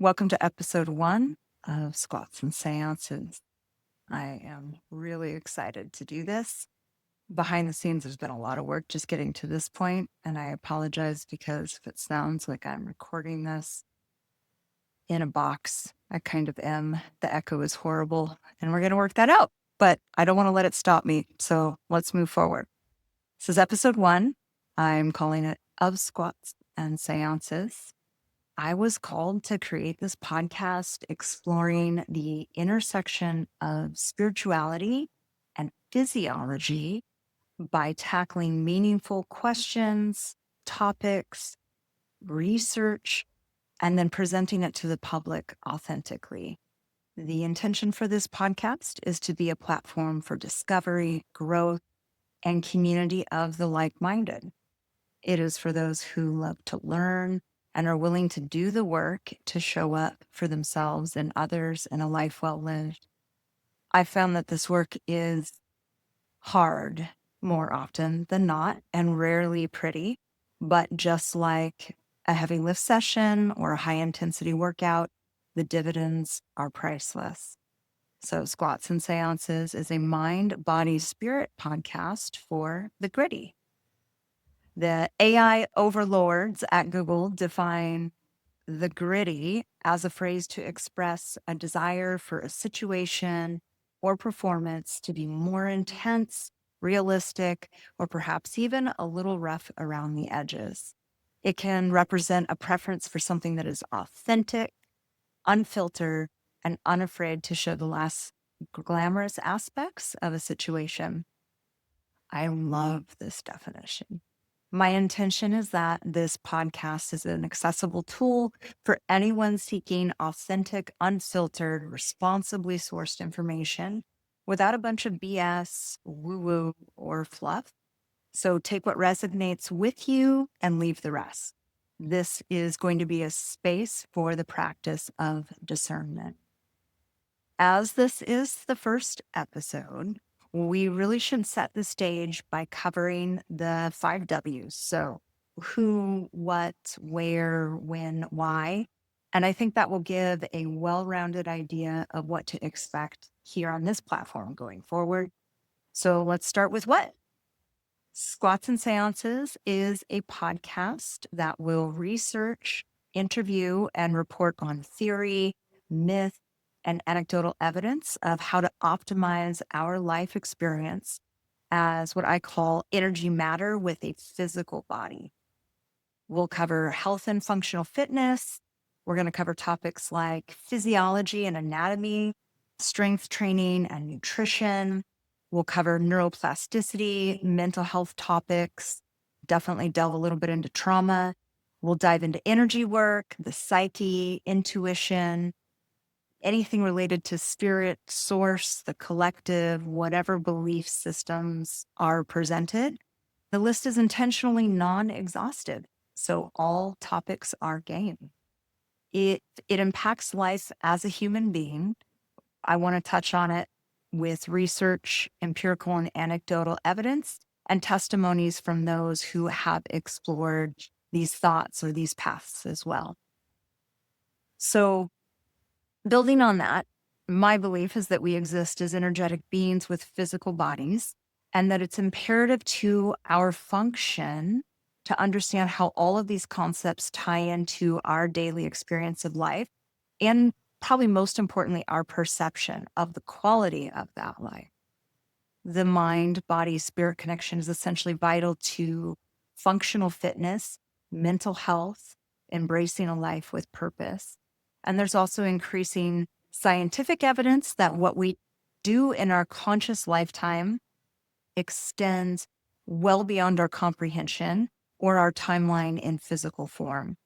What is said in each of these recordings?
Welcome to episode 1 of Squats and Seances. I am really excited to do this. Behind the scenes, there's been a lot of work just getting to this point, and I apologize because if it sounds like I'm recording this in a box, I kind of am. The echo is horrible, and we're going to work that out, but I don't want to let it stop me, so let's move forward. This is episode 1. I'm calling it Of Squats and Seances. I was called to create this podcast exploring the intersection of spirituality and physiology by tackling meaningful questions, topics, research, and then presenting it to the public authentically. The intention for this podcast is to be a platform for discovery, growth, and community of the like-minded. It is for those who love to learn and are willing to do the work to show up for themselves and others in a life well lived. I found that this work is hard more often than not and rarely pretty, but just like a heavy lift session or a high intensity workout, the dividends are priceless. So, Squats and Seances is a mind, body, spirit podcast for the gritty. The AI overlords at Google define the gritty as a phrase to express a desire for a situation or performance to be more intense, realistic, or perhaps even a little rough around the edges. It can represent a preference for something that is authentic, unfiltered, and unafraid to show the less glamorous aspects of a situation. I love this definition. My intention is that this podcast is an accessible tool for anyone seeking authentic, unfiltered, responsibly sourced information without a bunch of BS, woo-woo, or fluff. So take what resonates with you and leave the rest. This is going to be a space for the practice of discernment. As this is the first episode, we really should set the stage by covering the 5 W's. So, who, what, where, when, why. And I think that will give a well rounded idea of what to expect here on this platform going forward. So, let's start with what? Squats and Seances is a podcast that will research, interview, and report on theory, myth, and anecdotal evidence of how to optimize our life experience as what I call energy matter with a physical body. We'll cover health and functional fitness. We're going to cover topics like physiology and anatomy, strength training and nutrition. We'll cover neuroplasticity, mental health topics, definitely delve a little bit into trauma. We'll dive into energy work, the psyche, intuition, anything related to spirit, source, the collective, whatever belief systems are presented. The list is intentionally non-exhaustive, so all topics are game. It impacts life as a human being. I want to touch on it with research, empirical and anecdotal evidence, and testimonies from those who have explored these thoughts or these paths as well. So, building on that, my belief is that we exist as energetic beings with physical bodies, and that it's imperative to our function to understand how all of these concepts tie into our daily experience of life, and probably most importantly, our perception of the quality of that life. The mind, body, spirit connection is essentially vital to functional fitness, mental health, embracing a life with purpose. And there's also increasing scientific evidence that what we do in our conscious lifetime extends well beyond our comprehension or our timeline in physical form.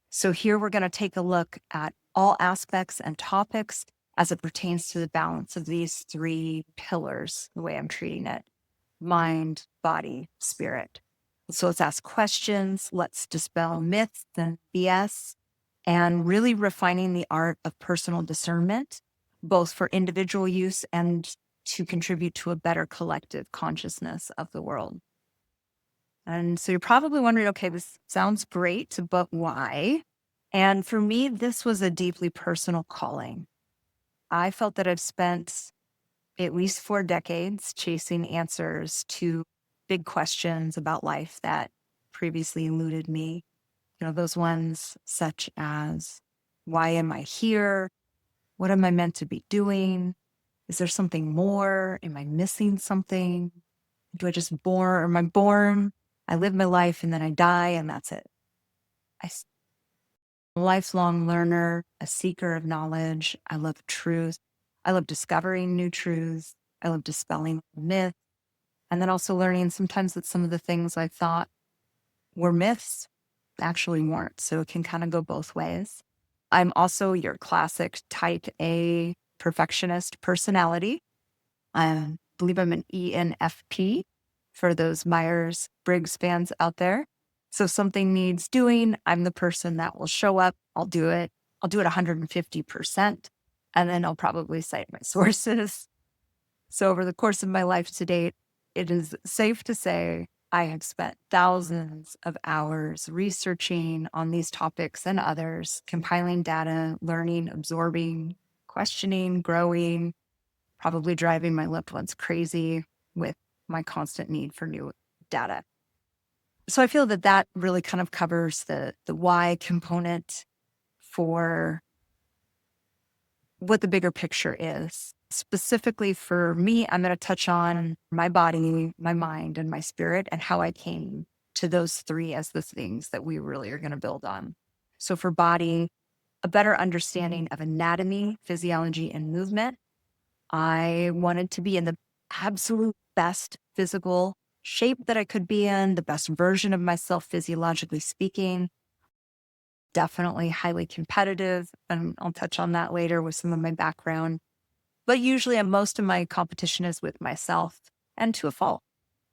So here we're going to take a look at all aspects and topics as it pertains to the balance of these 3 pillars, the way I'm treating it: mind, body, spirit. So let's ask questions, let's dispel myths and BS, and really refining the art of personal discernment, both for individual use and to contribute to a better collective consciousness of the world. And so you're probably wondering, okay, this sounds great, but why? And for me, this was a deeply personal calling. I felt that I've spent at least 4 decades chasing answers to big questions about life that previously eluded me. Those ones such as, why am I here? What am I meant to be doing? Is there something more? Am I missing something? Do I just born, or am I born? I live my life and then I die and that's it. I'm a lifelong learner, a seeker of knowledge. I love truth. I love discovering new truths. I love dispelling myths. And then also learning sometimes that some of the things I thought were myths actually weren't. So it can kind of go both ways. I'm also your classic type A perfectionist personality. I believe I'm an ENFP for those Myers Briggs fans out there. So if something needs doing, I'm the person that will show up. I'll do it. I'll do it 150%. And then I'll probably cite my sources. So over the course of my life to date, it is safe to say I have spent thousands of hours researching on these topics and others, compiling data, learning, absorbing, questioning, growing, probably driving my loved ones crazy with my constant need for new data. So I feel that that really kind of covers the why component for what the bigger picture is. Specifically for me, I'm going to touch on my body, my mind, and my spirit, and how I came to those three as the things that we really are going to build on. So for body, a better understanding of anatomy, physiology, and movement. I wanted to be in the absolute best physical shape that I could be in, the best version of myself, physiologically speaking. Definitely highly competitive. And I'll touch on that later with some of my background. But usually, most of my competition is with myself and to a fault.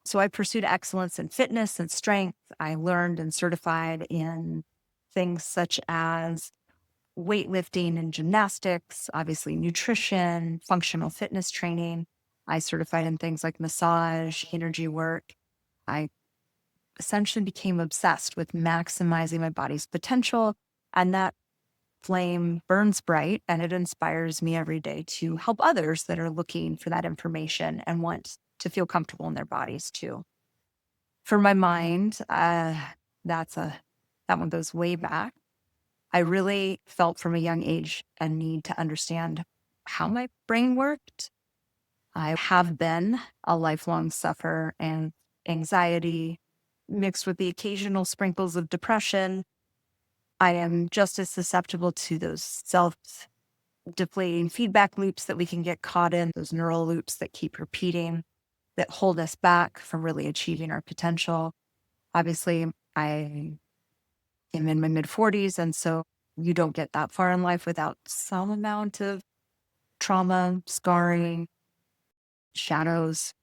So I pursued excellence in fitness and strength. I learned and certified in things such as weightlifting and gymnastics, obviously nutrition, functional fitness training. I certified in things like massage, energy work. I essentially became obsessed with maximizing my body's potential. And that flame burns bright and it inspires me every day to help others that are looking for that information and want to feel comfortable in their bodies too. For my mind, that one goes way back. I really felt from a young age a need to understand how my brain worked. I have been a lifelong sufferer and anxiety mixed with the occasional sprinkles of depression. I am just as susceptible to those self-deflating feedback loops that we can get caught in, those neural loops that keep repeating, that hold us back from really achieving our potential. Obviously, I am in my mid 40s, and so you don't get that far in life without some amount of trauma, scarring, shadows.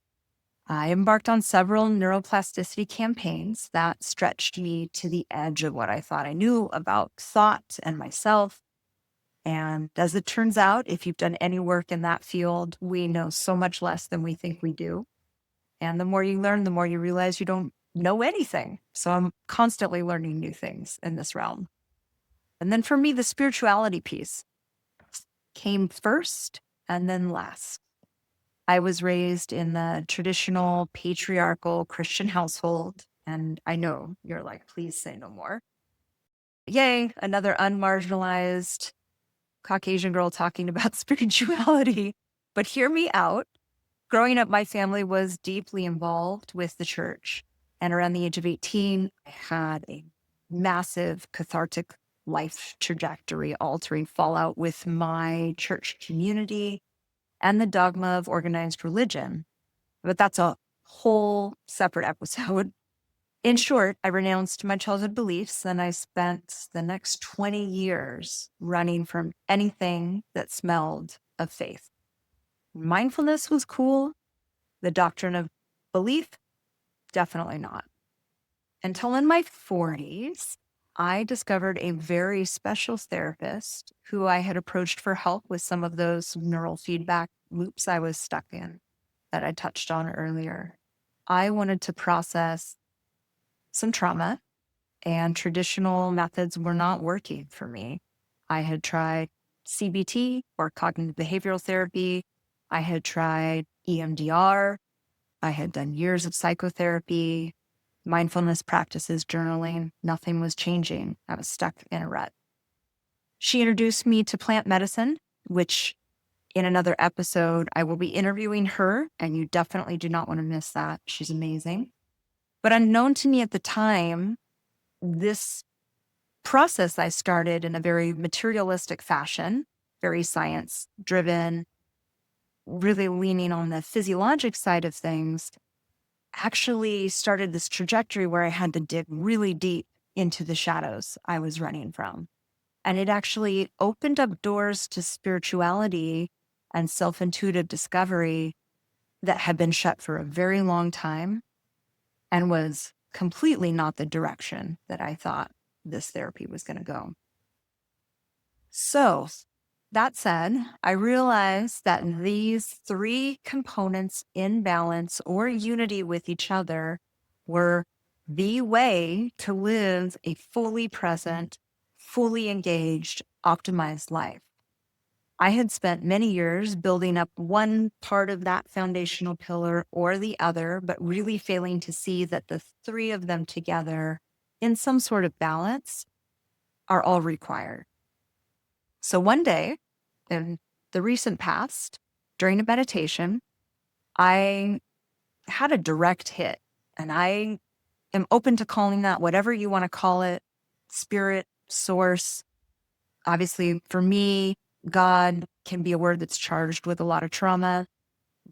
I embarked on several neuroplasticity campaigns that stretched me to the edge of what I thought I knew about thought and myself. And as it turns out, if you've done any work in that field, we know so much less than we think we do. And the more you learn, the more you realize you don't know anything. So I'm constantly learning new things in this realm. And then for me, the spirituality piece came first and then last. I was raised in the traditional patriarchal Christian household. And I know you're like, please say no more. Yay, another unmarginalized Caucasian girl talking about spirituality. But hear me out. Growing up, my family was deeply involved with the church. And around the age of 18, I had a massive cathartic life trajectory altering fallout with my church community and the dogma of organized religion. But that's a whole separate episode. In short, I renounced my childhood beliefs and I spent the next 20 years running from anything that smelled of faith. Mindfulness was cool. The doctrine of belief, definitely not. Until in my 40s, I discovered a very special therapist who I had approached for help with some of those neural feedback loops I was stuck in that I touched on earlier. I wanted to process some trauma and traditional methods were not working for me. I had tried CBT or cognitive behavioral therapy. I had tried EMDR. I had done years of psychotherapy, mindfulness practices, journaling. Nothing was changing. I was stuck in a rut. She introduced me to plant medicine, which in another episode, I will be interviewing her, and you definitely do not want to miss that. She's amazing. But unknown to me at the time, this process I started in a very materialistic fashion, very science driven, really leaning on the physiologic side of things, actually started this trajectory where I had to dig really deep into the shadows I was running from. And it actually opened up doors to spirituality and self-intuitive discovery that had been shut for a very long time and was completely not the direction that I thought this therapy was going to go. So that said, I realized that these three components in balance or unity with each other were the way to live a fully present, fully engaged, optimized life. I had spent many years building up one part of that foundational pillar or the other, but really failing to see that the three of them together in some sort of balance are all required. So one day in the recent past, during a meditation, I had a direct hit, and I am open to calling that whatever you want to call it, spirit, source. Obviously, for me, God can be a word that's charged with a lot of trauma,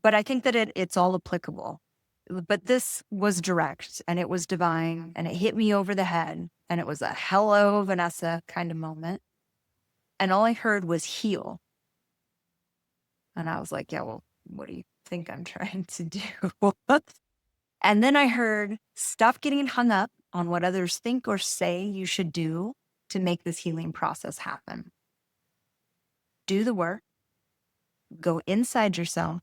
but I think that it's all applicable. But this was direct, and it was divine, and it hit me over the head, and it was a hello, Vanessa kind of moment. And all I heard was heal. And I was like, yeah, well, what do you think I'm trying to do? And then I heard, stop getting hung up on what others think or say you should do to make this healing process happen. Do the work. Go inside yourself.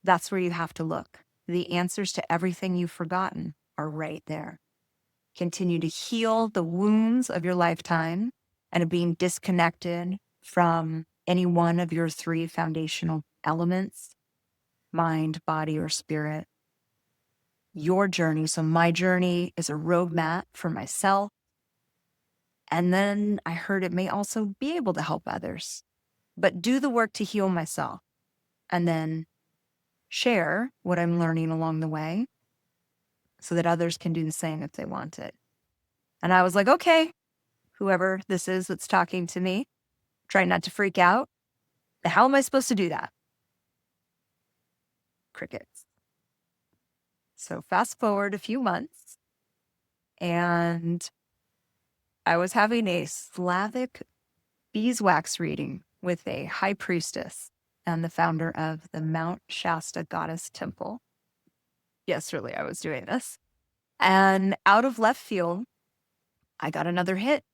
That's where you have to look. The answers to everything you've forgotten are right there. Continue to heal the wounds of your lifetime and of being disconnected from any one of your three foundational elements, mind, body, or spirit. Your journey. So my journey is a roadmap for myself. And then I heard it may also be able to help others, but do the work to heal myself and then share what I'm learning along the way so that others can do the same if they want it. And I was like, okay, whoever this is that's talking to me, try not to freak out. How am I supposed to do that? Crickets. So fast forward a few months, and I was having a Slavic beeswax reading with a high priestess and the founder of the Mount Shasta Goddess Temple. Yes, really, I was doing this. And out of left field, I got another hit.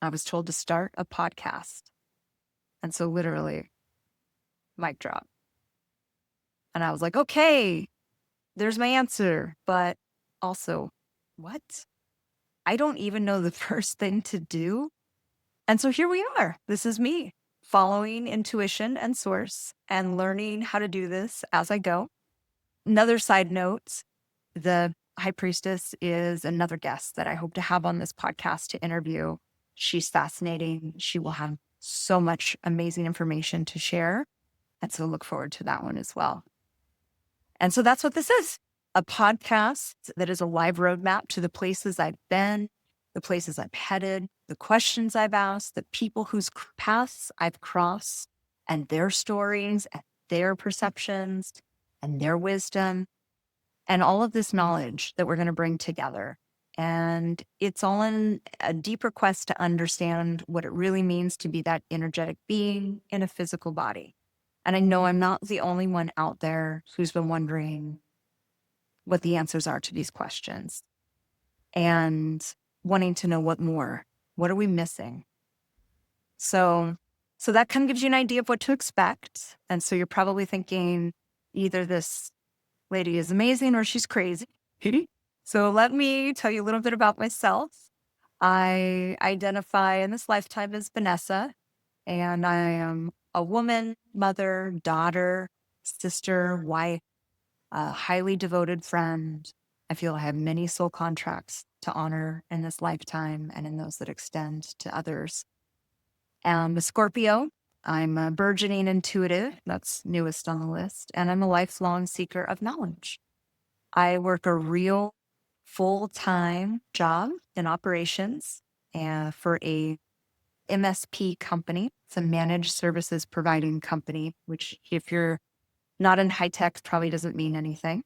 I was told to start a podcast. And so literally, mic drop. And I was like, okay, there's my answer. But also, what? I don't even know the first thing to do. And so here we are. This is me following intuition and source and learning how to do this as I go. Another side note, the high priestess is another guest that I hope to have on this podcast to interview. She's fascinating. She will have so much amazing information to share. And so look forward to that one as well. And so that's what this is, a podcast that is a live roadmap to the places I've been, the places I've headed, the questions I've asked, the people whose paths I've crossed, and their stories, and their perceptions, and their wisdom, and all of this knowledge that we're going to bring together. And it's all in a deeper quest to understand what it really means to be that energetic being in a physical body. And I know I'm not the only one out there who's been wondering what the answers are to these questions and wanting to know what more. What are we missing? So that kind of gives you an idea of what to expect. And so you're probably thinking either this lady is amazing or she's crazy. So let me tell you a little bit about myself. I identify in this lifetime as Vanessa, and I am a woman, mother, daughter, sister, wife, a highly devoted friend. I feel I have many soul contracts to honor in this lifetime and in those that extend to others. I'm a Scorpio. I'm a burgeoning intuitive. That's newest on the list. And I'm a lifelong seeker of knowledge. I work a real full-time job in operations for a MSP company. It's a managed services providing company, which if you're not in high tech probably doesn't mean anything.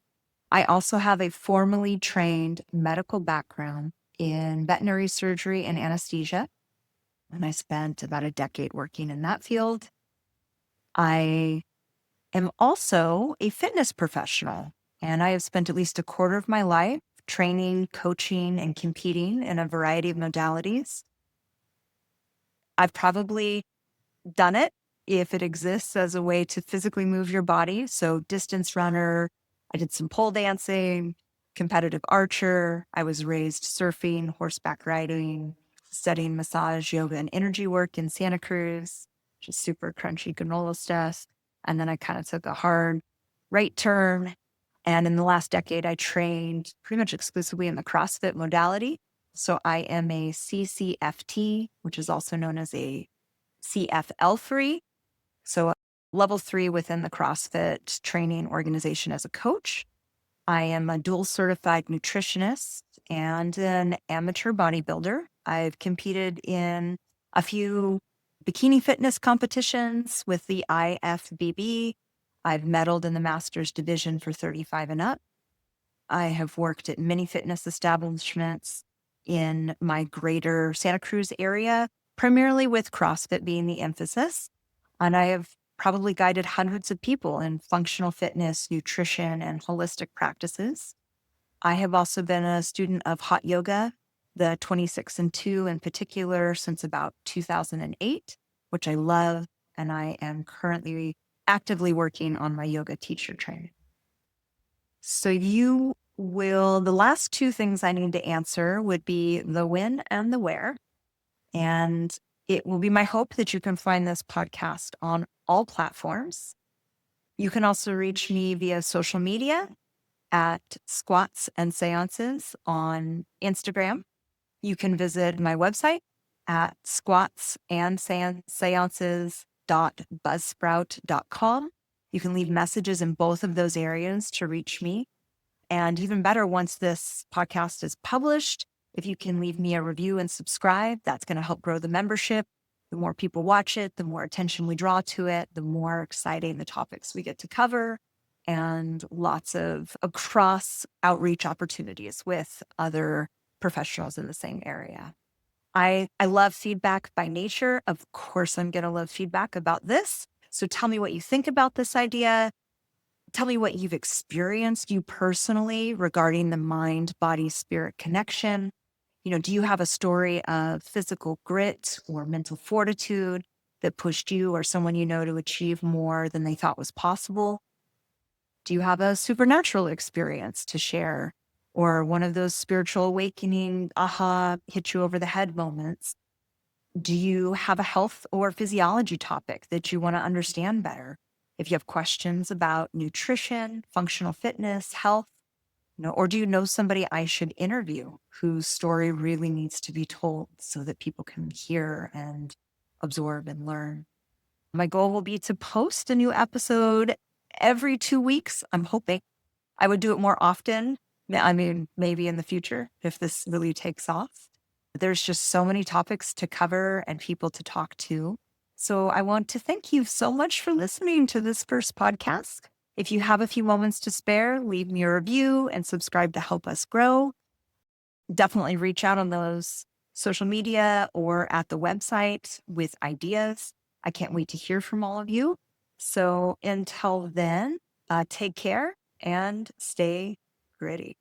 I also have a formally trained medical background in veterinary surgery and anesthesia. And I spent about a decade working in that field. I am also a fitness professional, and I have spent at least a quarter of my life training, coaching, and competing in a variety of modalities. I've probably done it if it exists as a way to physically move your body. So, distance runner, I did some pole dancing, competitive archer. I was raised surfing, horseback riding, studying massage, yoga, and energy work in Santa Cruz, just super crunchy granola stuff. And then I kind of took a hard right turn. And in the last decade, I trained pretty much exclusively in the CrossFit modality. So I am a CCFT, which is also known as a CFL free. So level 3 within the CrossFit training organization as a coach. I am a dual certified nutritionist and an amateur bodybuilder. I've competed in a few bikini fitness competitions with the IFBB. I've medaled in the masters division for 35 and up. I have worked at many fitness establishments in my greater Santa Cruz area, primarily with CrossFit being the emphasis. And I have probably guided hundreds of people in functional fitness, nutrition, and holistic practices. I have also been a student of hot yoga, the 26 and 2 in particular, since about 2008, which I love. And I am currently actively working on my yoga teacher training. So the last two things I need to answer would be the when and the where. And it will be my hope that you can find this podcast on all platforms. You can also reach me via social media at Squats and Seances on Instagram. You can visit my website at squatsandseances.buzzsprout.com. You can leave messages in both of those areas to reach me. And even better, once this podcast is published, if you can leave me a review and subscribe, that's going to help grow the membership. The more people watch it, the more attention we draw to it, the more exciting the topics we get to cover, and lots of cross outreach opportunities with other professionals in the same area. I love feedback by nature. Of course, I'm going to love feedback about this. So tell me what you think about this idea. Tell me what you've experienced you personally regarding the mind, body, spirit connection. Do you have a story of physical grit or mental fortitude that pushed you or someone you know to achieve more than they thought was possible? Do you have a supernatural experience to share or one of those spiritual awakening, aha, hit you over the head moments? Do you have a health or physiology topic that you want to understand better? If you have questions about nutrition, functional fitness, health, or do you know somebody I should interview whose story really needs to be told so that people can hear and absorb and learn? My goal will be to post a new episode every 2 weeks. I'm hoping I would do it more often. I mean, maybe in the future if this really takes off. There's just so many topics to cover and people to talk to. So I want to thank you so much for listening to this first podcast. If you have a few moments to spare, leave me a review and subscribe to help us grow. Definitely reach out on those social media or at the website with ideas. I can't wait to hear from all of you. So until then, take care and stay gritty.